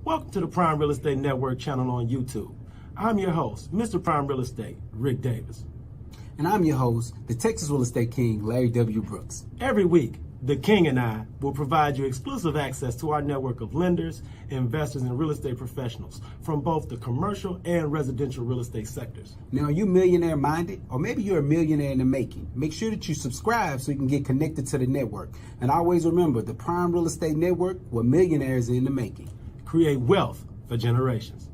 Welcome to the Prime Real Estate Network channel on YouTube. I'm your host, Mr. Prime Real Estate, Ric Davis. And I'm your host, the Texas Real Estate King, LarryWBrooks. Every week, the King and I will provide you exclusive access to our network of lenders, investors, and real estate professionals from both the commercial and residential real estate sectors. Now, are you millionaire minded? Or maybe you're a millionaire in the making. Make sure that you subscribe so you can get connected to the network. And always remember, the Prime Real Estate Network, where millionaires are in the making. Create wealth for generations.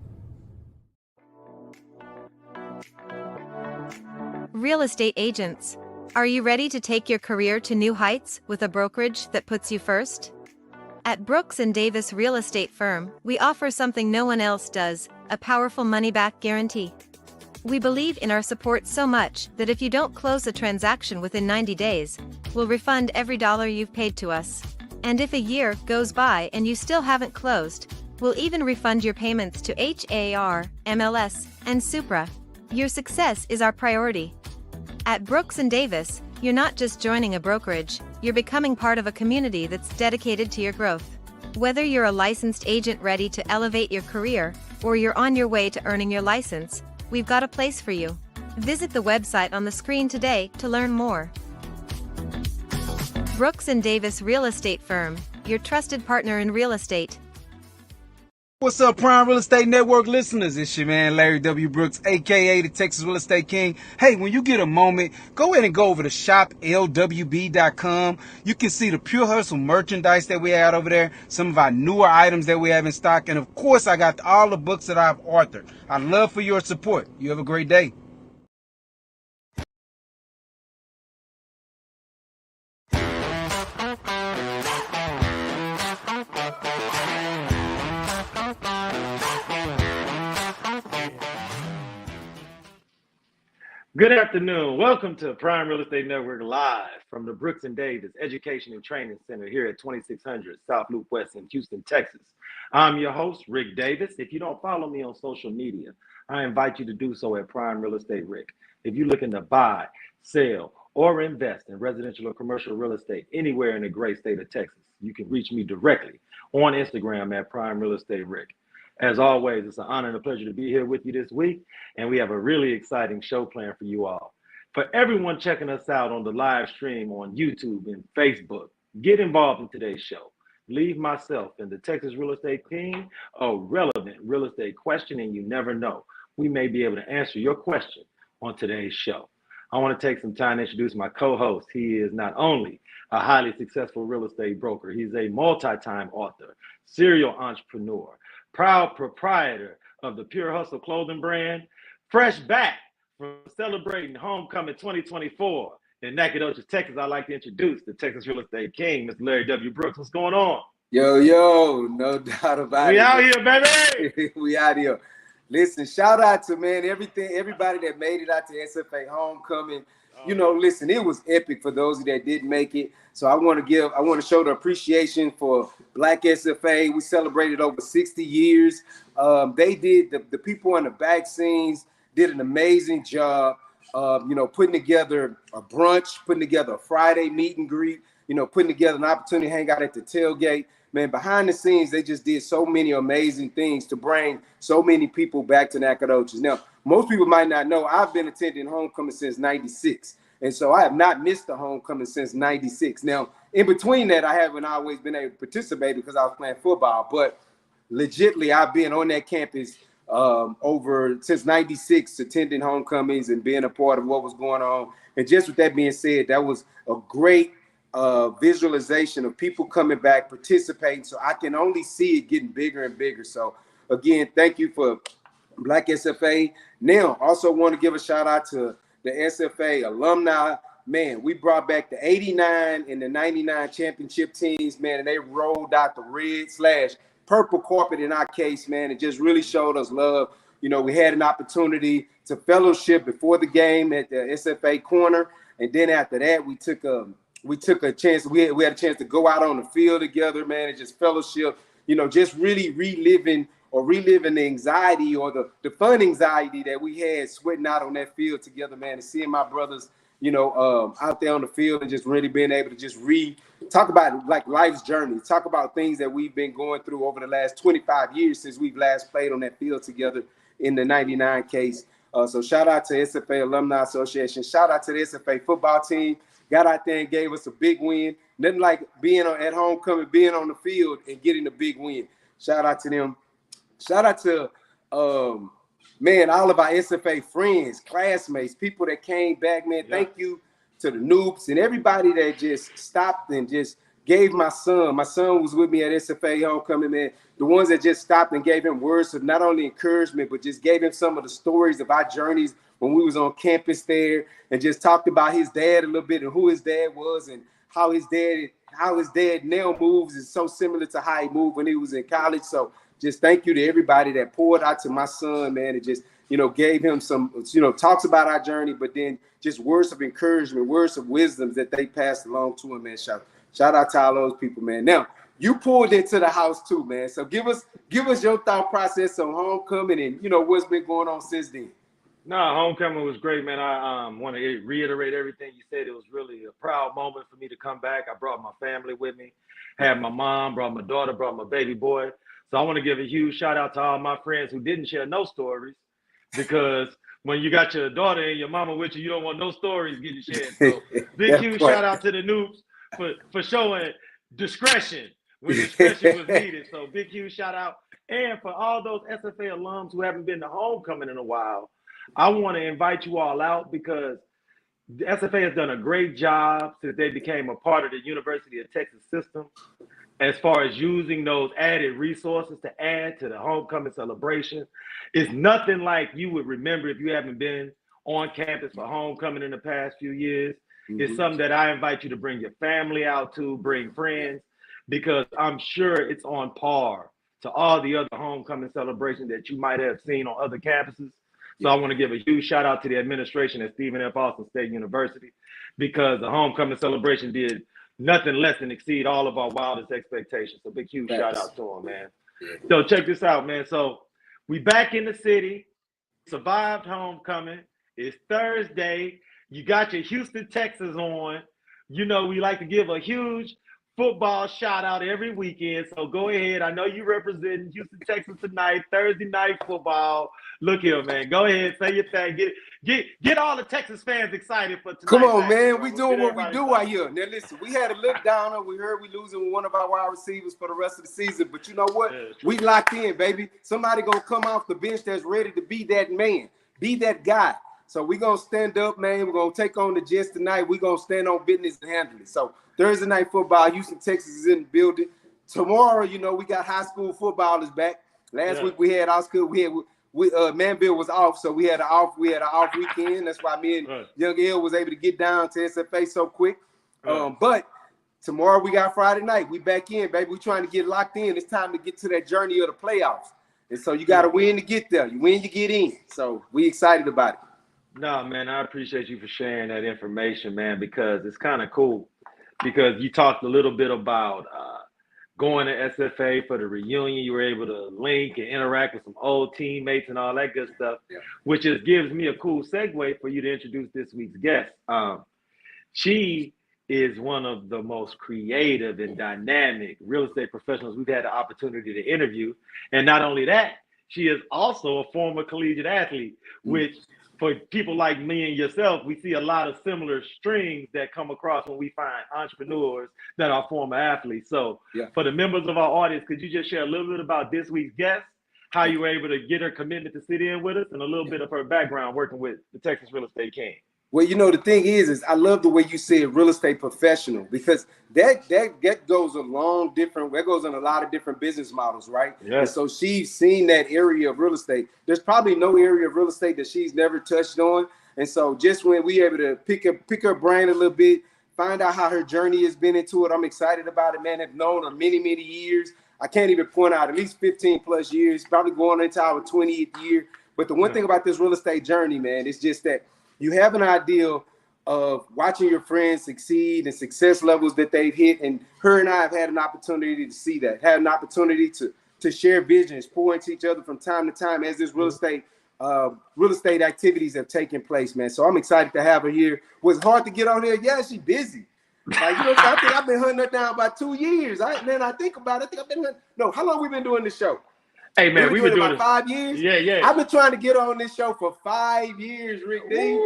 Real estate agents. Are you ready to take your career to new heights with a brokerage that puts you first? At Brooks & Davis Real Estate Firm, we offer something no one else does, a powerful money-back guarantee. We believe in our support so much that if you don't close a transaction within 90 days, we'll refund every dollar you've paid to us. And if a year goes by and you still haven't closed, we'll even refund your payments to HAR, MLS, and Supra. Your success is our priority. At Brooks & Davis, you're not just joining a brokerage, you're becoming part of a community that's dedicated to your growth. Whether you're a licensed agent ready to elevate your career, or you're on your way to earning your license, we've got a place for you. Visit the website on the screen today to learn more. Brooks & Davis Real Estate Firm, your trusted partner in real estate. What's up, Prime Real Estate Network listeners? It's your man, LarryWBrooks, a.k.a. the Texas Real Estate King. Hey, when you get a moment, go ahead and go over to shoplwb.com. You can see the Pure Hustle merchandise that we had over there, some of our newer items that we have in stock, and of course, I got all the books that I've authored. I'd love for your support. You have a great day. Good afternoon. Welcome to Prime Real Estate Network live from the Brooks & Davis Education and Training Center here at 2600 South Loop West in Houston, Texas. I'm your host, Ric Davis. If you don't follow me on social media, I invite you to do so at Prime Real Estate Ric. If you're looking to buy, sell, or invest in residential or commercial real estate anywhere in the great state of Texas, you can reach me directly on Instagram at Prime Real Estate Ric. As always, it's an honor and a pleasure to be here with you this week, and we have a really exciting show planned for you all. For everyone checking us out on the live stream on YouTube and Facebook, get involved in today's show. Leave myself and the Texas Real Estate King a relevant real estate question, and you never know, we may be able to answer your question on today's show. I want to take some time to introduce my co-host. He is not only a highly successful real estate broker, he's a multi-time author, serial entrepreneur, proud proprietor of the Pure Hustle clothing brand, fresh back from celebrating Homecoming 2024 in Nacogdoches, Texas. I'd like to introduce the Texas Real Estate King, Mr. LarryWBrooks. What's going on? Yo, no doubt about it. We out here, baby. We out here. Listen, shout out to, man, everybody that made it out to SFA Homecoming. You know, listen, it was epic for those that didn't make it. So I want to show the appreciation for Black SFA. We celebrated over 60 years. They did, the people in the back scenes did an amazing job, putting together a brunch, putting together a Friday meet and greet, putting together an opportunity to hang out at the tailgate. Man, behind the scenes, they just did so many amazing things to bring so many people back to Nacogdoches. Now, most people might not know, I've been attending Homecoming since 96. And so I have not missed the Homecoming since 96. Now, in between that, I haven't always been able to participate because I was playing football. But legitimately, I've been on that campus since 96, attending homecomings and being a part of what was going on. And just with that being said, that was a great visualization of people coming back, participating. So I can only see it getting bigger and bigger. So again, thank you for Black SFA. Now, also want to give a shout out to the SFA alumni. Man, we brought back the 89 and the 99 championship teams, man, and they rolled out the red/purple carpet in our case, man. It just really showed us love. We had an opportunity to fellowship before the game at the SFA corner. And then after that, we took a chance. We had a chance to go out on the field together, man, and just fellowship, just really reliving the anxiety or the fun anxiety that we had sweating out on that field together, man, and seeing my brothers, out there on the field and just really being able to just talk about like life's journey, talk about things that we've been going through over the last 25 years since we've last played on that field together in the 99 case. So shout out to SFA Alumni Association. Shout out to the SFA football team. Got out there and gave us a big win. Nothing like being at homecoming, being on the field and getting a big win. Shout out to them. Shout out to all of our SFA friends, classmates, people that came back, man. Thank you to the Noops and everybody that just stopped and just gave my son. My son was with me at SFA homecoming, man. The ones that just stopped and gave him words of not only encouragement, but just gave him some of the stories of our journeys when we was on campus there, and just talked about his dad a little bit and who his dad was and how his dad now moves is so similar to how he moved when he was in college. So just thank you to everybody that poured out to my son, man, and just, gave him some, talks about our journey, but then just words of encouragement, words of wisdom that they passed along to him, man. Shout out to all those people, man. Now, you pulled into the house too, man. So give us your thought process on homecoming and, what's been going on since then. No, homecoming was great, man. I want to reiterate everything you said. It was really a proud moment for me to come back. I brought my family with me, had my mom, brought my daughter, brought my baby boy. So I want to give a huge shout out to all my friends who didn't share no stories, because when you got your daughter and your mama with you, you don't want no stories getting shared. So big, huge shout out to the Noobs for showing discretion when discretion was needed. So big, huge shout out. And for all those SFA alums who haven't been to homecoming in a while, I want to invite you all out, because the SFA has done a great job since they became a part of the University of Texas system as far as using those added resources to add to the homecoming celebration. It's nothing like you would remember if you haven't been on campus for homecoming in the past few years. Mm-hmm. It's something that I invite you to bring your family out to, bring friends, because I'm sure it's on par to all the other homecoming celebrations that you might have seen on other campuses. So I want to give a huge shout out to the administration at Stephen F. Austin State University, because the homecoming celebration did nothing less than exceed all of our wildest expectations. So big, huge shout out to them, man. So check this out, man. So we back in the city, survived homecoming. It's Thursday. You got your Houston, Texas on. We like to give a huge football shout out every weekend. So go ahead. I know you represent Houston, Texas tonight, Thursday night football. Look here, man. Go ahead, say your thing. Get all the Texas fans excited for tonight. Come on, man. We doing what we do out here. Now listen, we had a look downer. We heard we losing one of our wide receivers for the rest of the season. But you know what? We locked in, baby. Somebody gonna come off the bench that's ready to be that man, be that guy. So we gonna stand up, man. We're gonna take on the Jets tonight. We gonna stand on business and handle it. So Thursday night football, Houston, Texas is in the building. Tomorrow, we got high school footballers back. Last week we had our school. Manville was off, so we had an off weekend. That's why me and Young L was able to get down to SFA so quick. But tomorrow we got Friday night. We back in, baby. We trying to get locked in. It's time to get to that journey of the playoffs. And so you got to win to get there. You win, you get in. So we excited about it. No, man, I appreciate you for sharing that information, man, because it's kind of cool. Because you talked a little bit about going to SFA for the reunion. You were able to link and interact with some old teammates and all that good stuff, which just gives me a cool segue for you to introduce this week's guest. She is one of the most creative and dynamic real estate professionals we've had the opportunity to interview. And not only that, she is also a former collegiate athlete, which for people like me and yourself, we see a lot of similar strings that come across when we find entrepreneurs that are former athletes. So for the members of our audience, could you just share a little bit about this week's guest, how you were able to get her commitment to sit in with us, and a little bit of her background working with the Texas Real Estate King? Well, the thing is I love the way you said real estate professional, because that goes that goes in a lot of different business models, right? Yeah. And so she's seen that area of real estate. There's probably no area of real estate that she's never touched on. And so just when we able to pick her brain a little bit, find out how her journey has been into it, I'm excited about it, man. I've known her many, many years. I can't even point out at least 15 plus years, probably going into our 20th year. But the one thing about this real estate journey, man, is just that you have an idea of watching your friends succeed and success levels that they've hit. And her and I have had an opportunity to see that, had an opportunity to share visions, pour into each other from time to time as this real estate real estate activities have taken place, man. So I'm excited to have her here. Was it hard to get on here? Yeah, she's busy. Like, you know, I think I've been hunting her down about 2 years. I think about it. I think I've been hunting. No, how long we been doing this show? Hey, man, we've been doing about 5 years. Yeah. I've been trying to get on this show for 5 years, Ric D.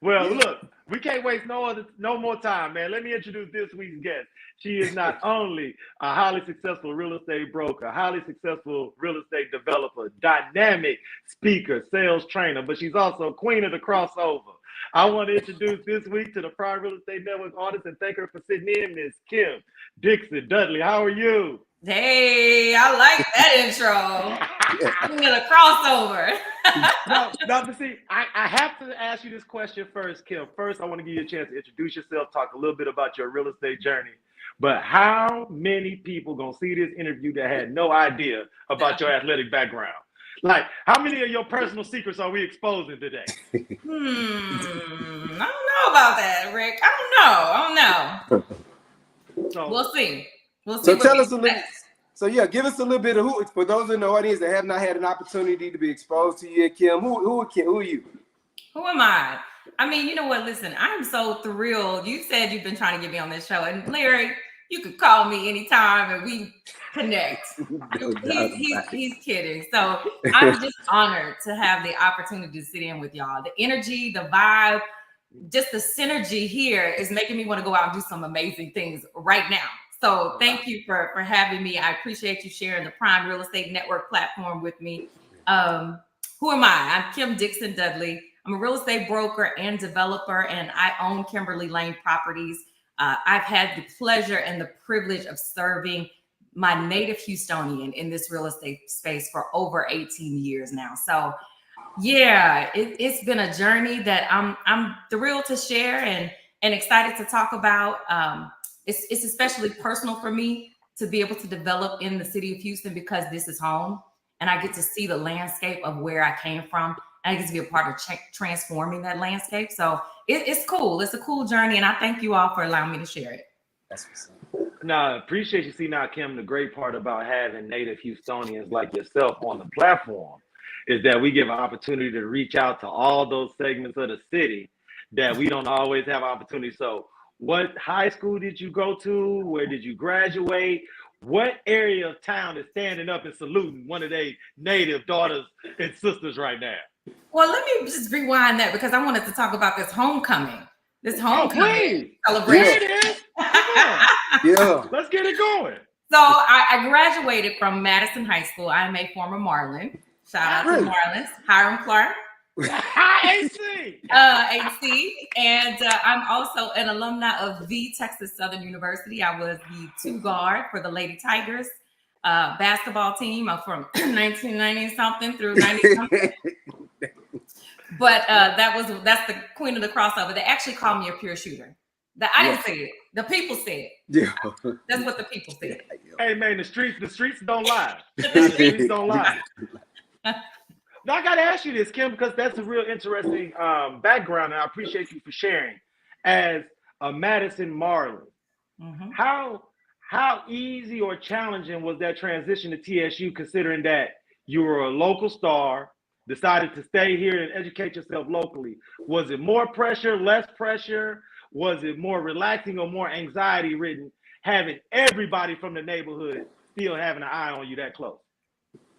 Well, look, we can't waste no more time, man. Let me introduce this week's guest. She is not only a highly successful real estate broker, highly successful real estate developer, dynamic speaker, sales trainer, but she's also queen of the crossover. I want to introduce this week to the Prime Real Estate Network audience and thank her for sitting in, Miss Kim Dixon Dudley. How are you? Hey, I like that intro. Queen of the crossover. No, but see, I have to ask you this question first, Kim. First, I want to give you a chance to introduce yourself, talk a little bit about your real estate journey. But how many people gonna see this interview that had no idea about your athletic background? Like, how many of your personal secrets are we exposing today? I don't know about that, Rick. I don't know. So We'll see. So tell us a little. So yeah, give us a little bit of who. For those in the audience that have not had an opportunity to be exposed to you, Kim, who are you? Who am I? I mean, you know what? Listen, I'm so thrilled. You said you've been trying to get me on this show, and Larry, you could call me anytime, and we connect. He's kidding. So I'm just honored to have the opportunity to sit in with y'all. The energy, the vibe, just the synergy here is making me want to go out and do some amazing things right now. So thank you for having me. I appreciate you sharing the Prime Real Estate Network platform with me. Who am I? I'm Kim Dixon Dudley. I'm a real estate broker and developer, and I own Kimberly Lane Properties. I've had the pleasure and the privilege of serving my native Houstonian in this real estate space for over 18 years now. So yeah, it's been a journey that I'm thrilled to share and excited to talk about. It's especially personal for me to be able to develop in the city of Houston because this is home and I get to see the landscape of where I came from. And I get to be a part of transforming that landscape. So it's cool. It's a cool journey. And I thank you all for allowing me to share it. That's what's up. No, I appreciate you. See, now, Kim, the great part about having native Houstonians like yourself on the platform is that we give an opportunity to reach out to all those segments of the city that we don't always have opportunity. So what high school did you go to? Where did you graduate? What area of town is standing up and saluting one of their native daughters and sisters right now? Well, let me just rewind that because I wanted to talk about this homecoming. Celebration. There it is. Yeah. Let's get it going. So I graduated from Madison High School. I'm a former Marlin. Shout out to Marlins. Hiram Clark. AC. And I'm also an alumni of the Texas Southern University. I was the 2 guard for the Lady Tigers basketball team from 1990 something through 90 something. But that's the queen of the crossover. They actually called me a pure shooter. I didn't say it. The people said it. Yeah. That's what the people said. Hey man, the streets don't lie. The streets don't lie. Now I gotta ask you this, Kim, because that's a real interesting background, and I appreciate you for sharing. As a Madison Marlin, how easy or challenging was that transition to TSU, considering that you were a local star, decided to stay here and educate yourself locally? Was it more pressure, less pressure? Was it more relaxing or more anxiety ridden, having everybody from the neighborhood still having an eye on you that close?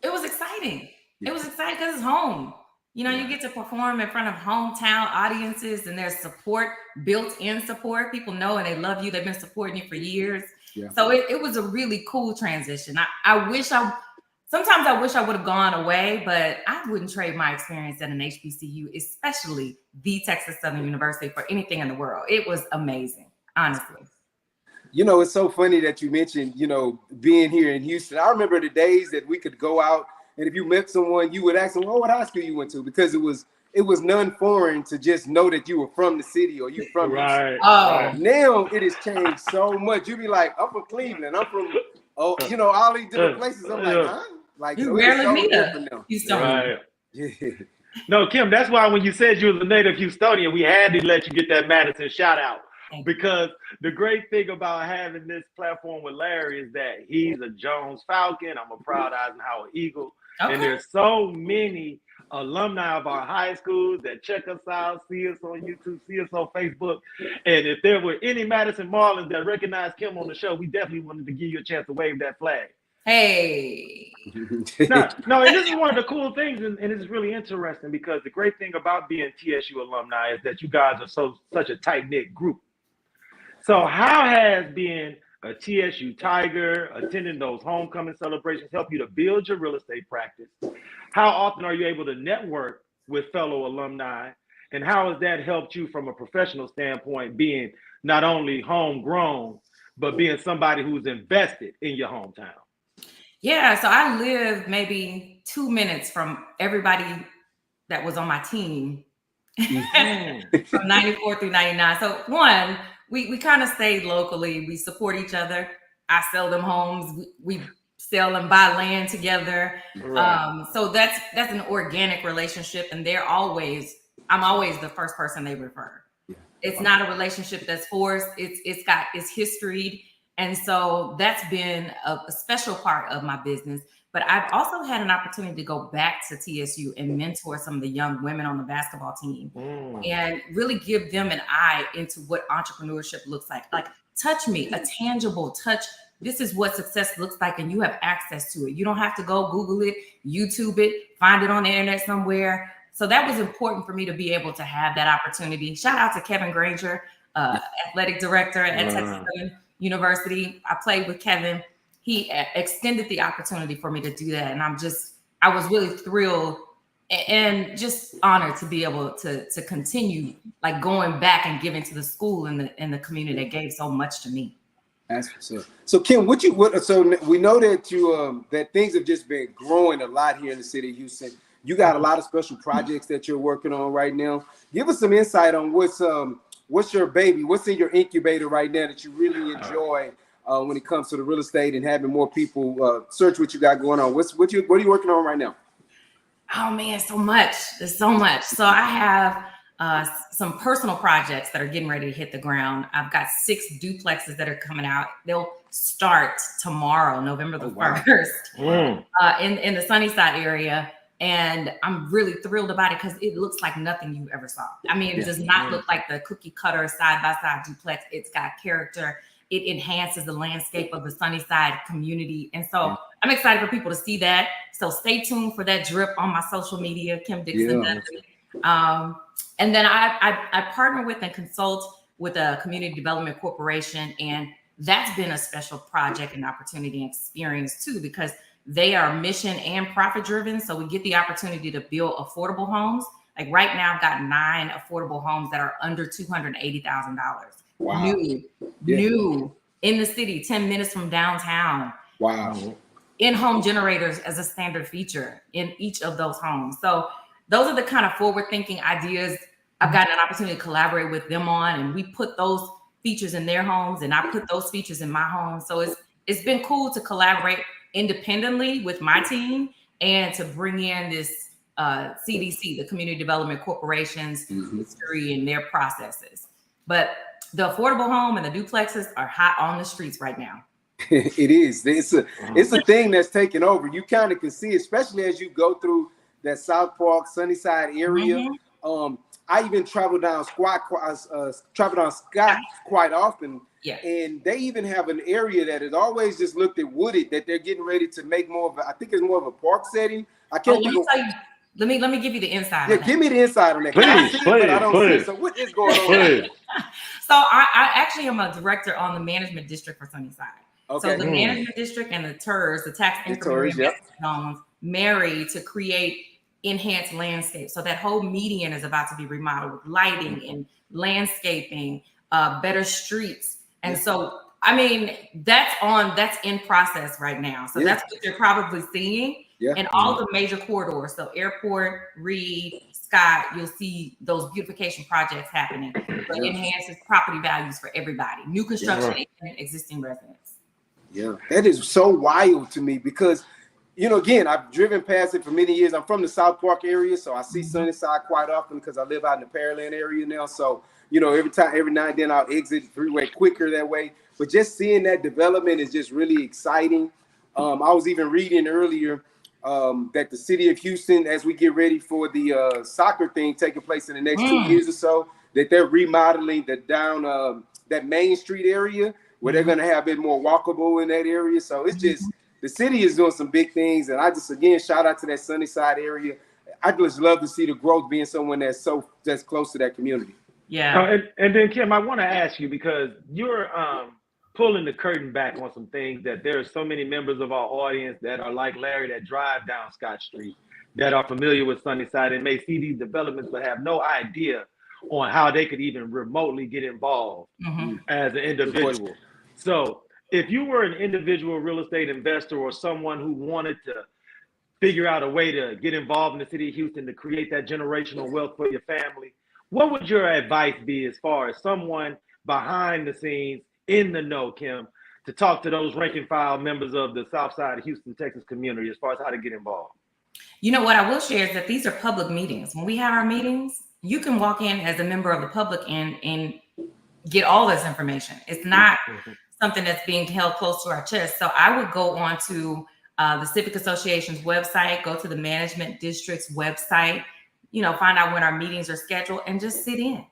It was exciting. It was exciting because it's home. You know, you get to perform in front of hometown audiences and there's support, built-in support. People know and they love you. They've been supporting you for years. Yeah. So it was a really cool transition. Sometimes I wish I would have gone away, but I wouldn't trade my experience at an HBCU, especially the Texas Southern University, for anything in the world. It was amazing, honestly. You know, it's so funny that you mentioned, you know, being here in Houston. I remember the days that we could go out and if you met someone, you would ask them, "Oh, what high school you went to?" Because it was none foreign to just know that you were from the city or you from right. Now it has changed so much. You be like, "I'm from Cleveland. I'm from all these different places." I'm like, huh? Like you rarely meet a Houstonian. Right. No, Kim, that's why when you said you was a native Houstonian, we had to let you get that Madison shout out. Because the great thing about having this platform with Larry is that he's a Jones Falcon. I'm a proud Eisenhower Eagle. Okay. And there's so many alumni of our high schools that check us out, see us on YouTube, see us on Facebook. And if there were any Madison Marlins that recognized Kim on the show, we definitely wanted to give you a chance to wave that flag. Hey. No, and this is one of the cool things, and it's really interesting because the great thing about being TSU alumni is that you guys are such a tight-knit group. So how has being a TSU Tiger, attending those homecoming celebrations help you to build your real estate practice? How often are you able to network with fellow alumni? And how has that helped you from a professional standpoint, being not only homegrown, but being somebody who's invested in your hometown? Yeah, so I lived maybe 2 minutes from everybody that was on my team from 94 through 99. So one, we kind of stayed locally. We support each other. I sell them homes. We sell and buy land together. Right. So that's an organic relationship, and I'm always the first person they refer. Yeah. It's not a relationship that's forced. It's historied. And so that's been a special part of my business. But I've also had an opportunity to go back to TSU and mentor some of the young women on the basketball team and really give them an eye into what entrepreneurship looks like. Like, touch me, a tangible touch. This is what success looks like, and you have access to it. You don't have to go Google it, YouTube it, find it on the internet somewhere. So that was important for me to be able to have that opportunity. Shout out to Kevin Granger, athletic director at Texas Southern University. I played with Kevin. He extended the opportunity for me to do that. And I was really thrilled and just honored to be able to continue like going back and giving to the school and the community that gave so much to me. That's so Kim, so we know that you that things have just been growing a lot here in the city of Houston. You got a lot of special projects that you're working on right now. Give us some insight on what's your baby, what's in your incubator right now that you really enjoy when it comes to the real estate and having more people search what you got going on. What are you working on right now? Oh man, so much. There's so much. So I have some personal projects that are getting ready to hit the ground. I've got 6 duplexes that are coming out. They'll start tomorrow, November the 1st, in the Sunnyside area. And I'm really thrilled about it because it looks like nothing you ever saw. I mean, it does not look like the cookie cutter side-by-side duplex. It's got character. It enhances the landscape of the Sunnyside community. And so I'm excited for people to see that. So stay tuned for that drip on my social media, Kim Dixon Dudley. And then I partner with and consult with a community development corporation. And that's been a special project and opportunity and experience too, because they are mission and profit driven. So we get the opportunity to build affordable homes. Like right now, I've got 9 affordable homes that are under $280,000. Wow. New in the city, 10 minutes from downtown. Wow. In-home generators as a standard feature in each of those homes. So those are the kind of forward-thinking ideas I've gotten an opportunity to collaborate with them on, and we put those features in their homes, and I put those features in my home. So it's been cool to collaborate independently with my team and to bring in this CDC, the Community Development Corporation's history and their processes. But the affordable home and the duplexes are hot on the streets right now. It is. It's a thing that's taken over. You kind of can see, especially as you go through that South Park, Sunnyside area. I even travel down Scott quite often. Yeah. And they even have an area that has always just looked at wooded that they're getting ready to make more of I think it's more of a park setting. I can't think of. Let me give you the inside. Yeah, give me the inside on that. Please. So what is going on? So I actually am a director on the management district for Sunnyside. Okay. So the management district and the TERS, the tax increment zones, marry to create enhanced landscape. So that whole median is about to be remodeled with lighting and landscaping, better streets. And so, I mean, that's in process right now. So that's what you're probably seeing in all the major corridors. So Airport, Reed, Scott, you'll see those beautification projects happening. So it enhances property values for everybody, new construction and existing residents. Yeah, that is so wild to me because, you know, again, I've driven past it for many years. I'm from the South Park area, so I see Sunnyside quite often because I live out in the Pearland area now. So, you know, every now and then I'll exit the freeway quicker that way. But just seeing that development is just really exciting. I was even reading earlier that the city of Houston, as we get ready for the soccer thing taking place in the next 2 years or so, that they're remodeling the down that Main Street area where they're going to have it more walkable in that area. So it's just, the city is doing some big things. And I just, again, shout out to that Sunnyside area. I just love to see the growth being someone that's close to that community. Yeah. And then Kim, I want to ask you, because you're pulling the curtain back on some things, that there are so many members of our audience that are like Larry, that drive down Scott Street, that are familiar with Sunnyside and may see these developments but have no idea on how they could even remotely get involved as an individual. So if you were an individual real estate investor or someone who wanted to figure out a way to get involved in the city of Houston to create that generational wealth for your family, what would your advice be as far as someone behind the scenes, in the know, Kim, to talk to those rank and file members of the South Side of Houston, Texas community as far as how to get involved? You know, what I will share is that these are public meetings. When we have our meetings, you can walk in as a member of the public and get all this information. It's not something that's being held close to our chest. So I would go on to the Civic Association's website, go to the Management District's website, you know, find out when our meetings are scheduled and just sit in.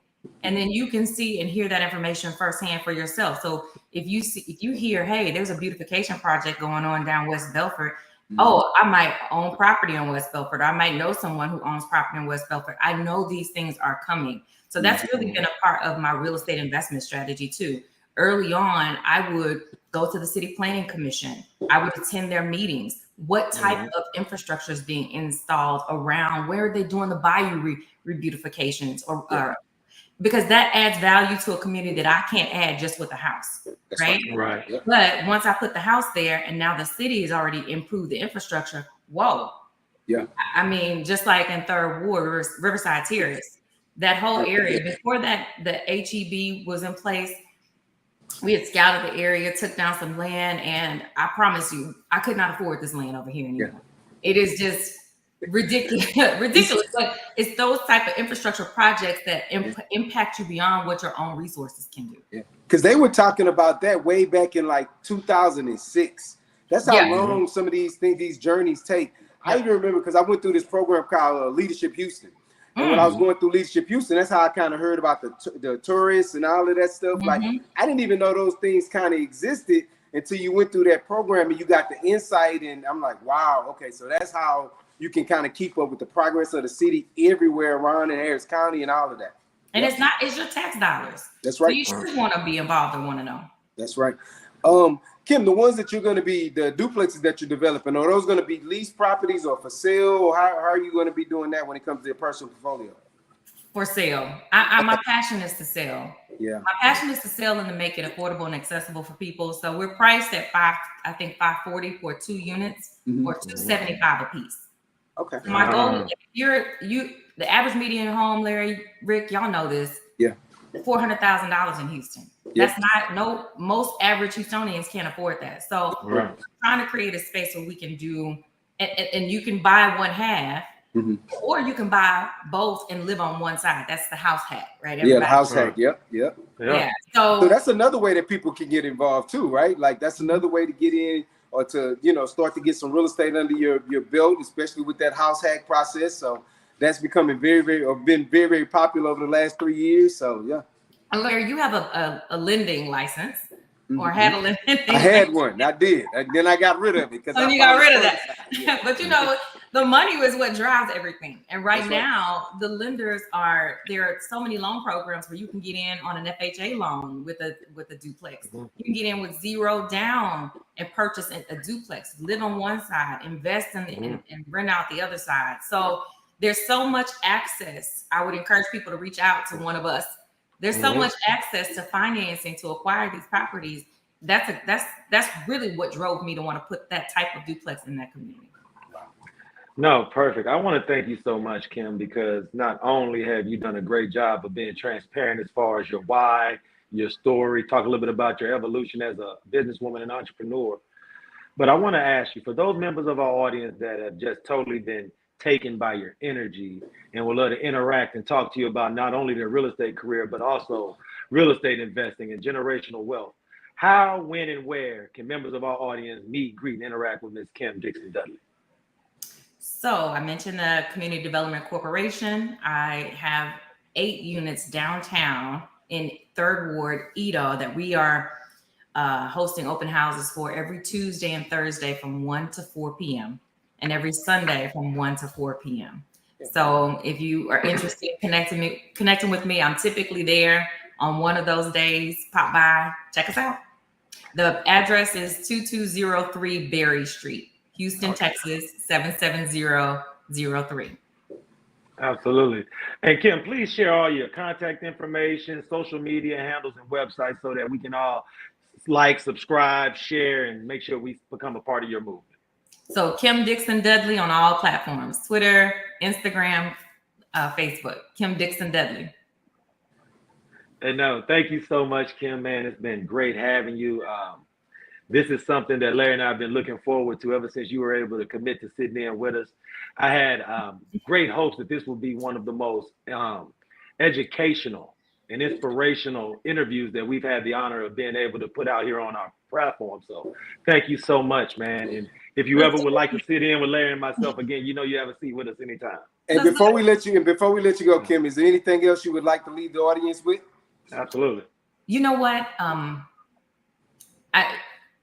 And then you can see and hear that information firsthand for yourself. So if you hear, hey, there's a beautification project going on down West Belford. Oh, I might own property on West Belford. I might know someone who owns property in West Belford. I know these things are coming. So that's really been a part of my real estate investment strategy too. Early on, I would go to the City Planning Commission. I would attend their meetings. What type of infrastructure is being installed around? Where are they doing the bayou rebeautifications? Because that adds value to a community that I can't add just with a house, right? Right. But once I put the house there and now the city has already improved the infrastructure, whoa. Yeah. I mean, just like in Third Ward, Riverside Terrace, that whole area, before that, the HEB was in place, we had scouted the area, took down some land, and I promise you, I could not afford this land over here anymore. Yeah. It is just ridiculous, but it's those type of infrastructure projects that impact you beyond what your own resources can do. Yeah, because they were talking about that way back in like 2006. That's how long some of these things, these journeys take. I even remember, because I went through this program called Leadership Houston. And when I was going through Leadership Houston, that's how I kind of heard about the tourists and all of that stuff. Like, I didn't even know those things kind of existed until you went through that program and you got the insight. And I'm like, wow, okay, so that's how you can kind of keep up with the progress of the city everywhere around in Harris County and all of that. And it's your tax dollars. That's right. So you should want to be involved and want to know. That's right. Kim, the ones that you're going to be, the duplexes that you're developing, are those going to be leased properties or for sale? Or how are you going to be doing that when it comes to your personal portfolio? For sale. My passion is to sell. Yeah. My passion is to sell and to make it affordable and accessible for people. So we're priced at $540 for 2 units or $275 a piece. Okay. So my goal, the average median home, Larry, Rick, y'all know this. Yeah. $400,000 in Houston. That's most average Houstonians can't afford that. So trying to create a space where we can do, and you can buy one half, or you can buy both and live on one side. That's the house hack, right? Everybody, the house hack. Yep. Yeah. So that's another way that people can get involved too, right? Like that's another way to get in or to, start to get some real estate under your belt, especially with that house hack process. So that's becoming been very, very popular over the last 3 years. So yeah. Larry, you have a lending license, or had a lending license. I had one. I did. Then I got rid of it. You got rid of that. Yeah. But the money was what drives everything. And right now, the lenders there are so many loan programs where you can get in on an FHA loan with a duplex. You can get in with 0 down and purchase a duplex, live on one side, invest in and rent out the other side. So there's so much access. I would encourage people to reach out to one of us. There's so much access to financing to acquire these properties. That's really what drove me to want to put that type of duplex in that community. No, perfect. I want to thank you so much, Kim, because not only have you done a great job of being transparent as far as your why, your story, talk a little bit about your evolution as a businesswoman and entrepreneur, but I want to ask you, for those members of our audience that have just totally been taken by your energy and would love to interact and talk to you about not only their real estate career, but also real estate investing and generational wealth, how, when, and where can members of our audience meet, greet, and interact with Ms. Kim Dixon Dudley? So I mentioned the Community Development Corporation. I have 8 units downtown in 3rd Ward, Edo, that we are hosting open houses for every Tuesday and Thursday from 1 to 4 p.m. and every Sunday from 1 to 4 p.m. So if you are interested in connecting with me, I'm typically there on one of those days. Pop by, check us out. The address is 2203 Berry Street, Houston, Texas, 77003. Absolutely. And Kim, please share all your contact information, social media handles, and websites so that we can all like, subscribe, share, and make sure we become a part of your movement. So Kim Dixon Dudley on all platforms, Twitter, Instagram, Facebook, Kim Dixon Dudley. And no, thank you so much, Kim, man. It's been great having you. This is something that Larry and I have been looking forward to ever since you were able to commit to sitting in with us. I had great hopes that this will be one of the most educational and inspirational interviews that we've had the honor of being able to put out here on our platform. So thank you so much, man. And if you ever would like to sit in with Larry and myself again, you know you have a seat with us anytime. And before we let you go, Kim, is there anything else you would like to leave the audience with? Absolutely. You know what?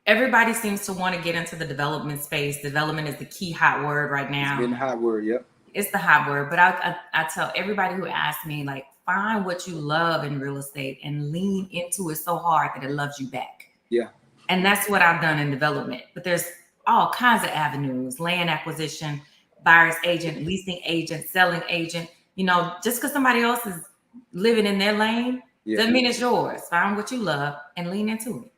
Everybody seems to want to get into the development space. Development is the key hot word right now. It's been a hot word, yep. It's the hot word. But I tell everybody who asks me, like, find what you love in real estate and lean into it so hard that it loves you back. Yeah. And that's what I've done in development. But there's all kinds of avenues: land acquisition, buyer's agent, leasing agent, selling agent. You know, just because somebody else is living in their lane doesn't mean it's yours. Find what you love and lean into it.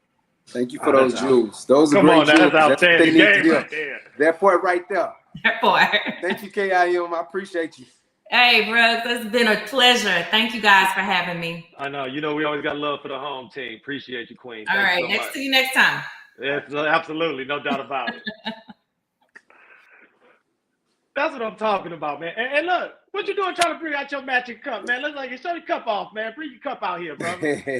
Thank you for those jewels. Those are great jewels. That's what they need to do. That part right there. That part. Thank you, KIM. I appreciate you. Hey, Brooks, it's been a pleasure. Thank you guys for having me. I know. You know, we always got love for the home team. Appreciate you, Queen. All right. See you next time. Yes, absolutely. No doubt about it. That's what I'm talking about, man. And look, what you doing trying to bring out your matching cup, man? Let's show your cup off, man. Bring your cup out here, bro.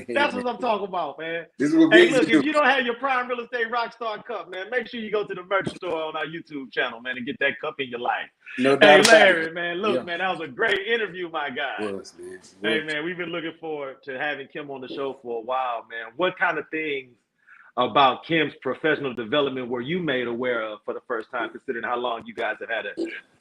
That's what I'm talking about, man. This is what hey, look, if you don't have your Prime Real Estate Rockstar cup, man, make sure you go to the merch store on our YouTube channel, man, and get that cup in your life. No doubt. Hey, Larry, man, look, man, that was a great interview, my guy. Was, man. Hey, man, we've been looking forward to having Kim on the show for a while, man. What kind of things about Kim's professional development were you made aware of for the first time, considering how long you guys have had a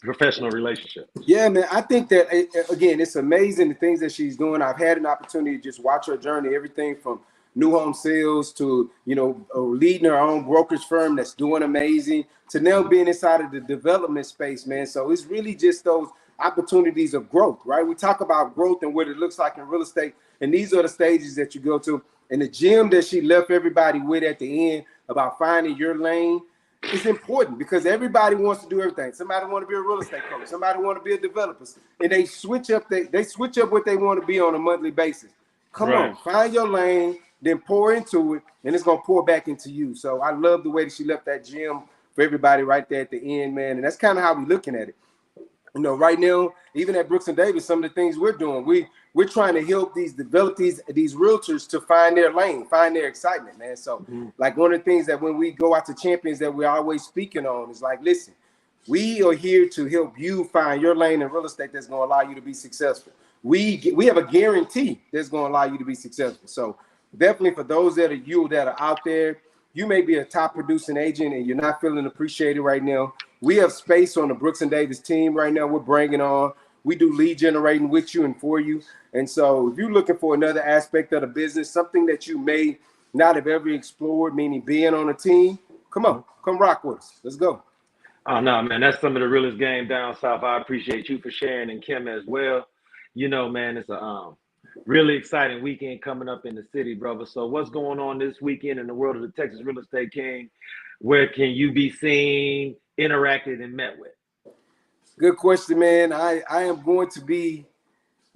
professional relationship? Yeah, man, I think that, again, it's amazing the things that she's doing. I've had an opportunity to just watch her journey, everything from new home sales to, you know, leading her own brokerage firm that's doing amazing, to now being inside of the development space, man. So it's really just those opportunities of growth, right? We talk about growth and what it looks like in real estate, and these are the stages that you go to. And the gem that she left everybody with at the end about finding your lane is important, because everybody wants to do everything. Somebody want to be a real estate coach. Somebody want to be a developer. And they switch up what they want to be on a monthly basis. Come on, find your lane, then pour into it, and it's going to pour back into you. So I love the way that she left that gem for everybody right there at the end, man. And that's kind of how we're looking at it. You know, right now, even at Brooks and Davis, some of the things we're doing, we're trying to help these realtors to find their lane, find their excitement, man. So like one of the things that when we go out to champions that we're always speaking on is like, listen, we are here to help you find your lane in real estate that's going to allow you to be successful. We have a guarantee that's going to allow you to be successful. So definitely for those that are out there, you may be a top producing agent and you're not feeling appreciated right now. We have space on the Brooks and Davis team right now. We're bringing on. We do lead generating with you and for you. And so if you're looking for another aspect of the business, something that you may not have ever explored, meaning being on a team, come on, come rock with us. Let's go. Oh, no, man, that's some of the realest game down south. I appreciate you for sharing, and Kim as well. You know, man, it's a really exciting weekend coming up in the city, brother. So what's going on this weekend in the world of the Texas Real Estate King? Where can you be seen, interacted, and met with? Good question, man. I am going to be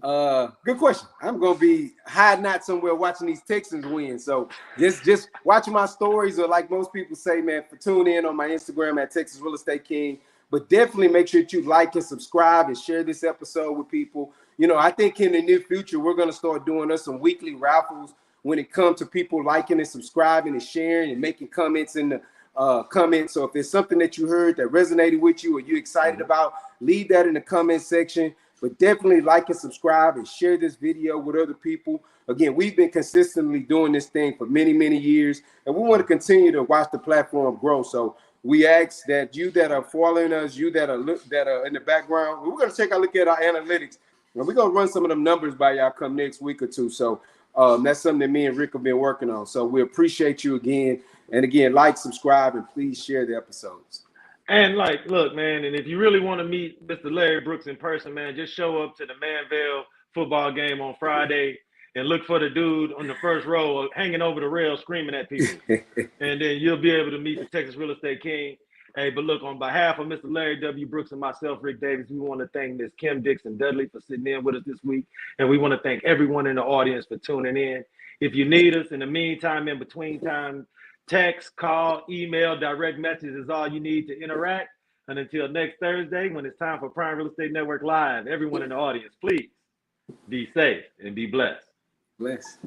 good question. I'm going to be hiding out somewhere watching these Texans win. So just watching my stories, or like most people say, man, tune in on my Instagram at Texas Real Estate King. But definitely make sure that you like and subscribe and share this episode with people. You know, I think in the near future, we're going to start doing us some weekly raffles when it comes to people liking and subscribing and sharing and making comments in the comment. So if there's something that you heard that resonated with you or you're excited about, leave that in the comment section. But definitely like and subscribe and share this video with other people. Again, we've been consistently doing this thing for many, many years, and we want to continue to watch the platform grow. So we ask that you that are following us, you that are in the background, we're going to take a look at our analytics, and we're going to run some of them numbers by y'all come next week or two. So that's something that me and Rick have been working on. So we appreciate you again. And again, like, subscribe, and please share the episodes. And like, look, man, and if you really want to meet Mr. Larry Brooks in person, man, just show up to the Manville football game on Friday and look for the dude on the first row hanging over the rail screaming at people. And then you'll be able to meet the Texas Real Estate King. Hey, but look, on behalf of Mr. Larry W. Brooks and myself, Ric Davis, we want to thank Ms. Kim Dixon Dudley for sitting in with us this week. And we want to thank everyone in the audience for tuning in. If you need us in the meantime, in between time, text, call, email, direct message is all you need to interact. And until next Thursday, when it's time for Prime Real Estate Network Live, everyone in the audience, please be safe and be blessed. Bless.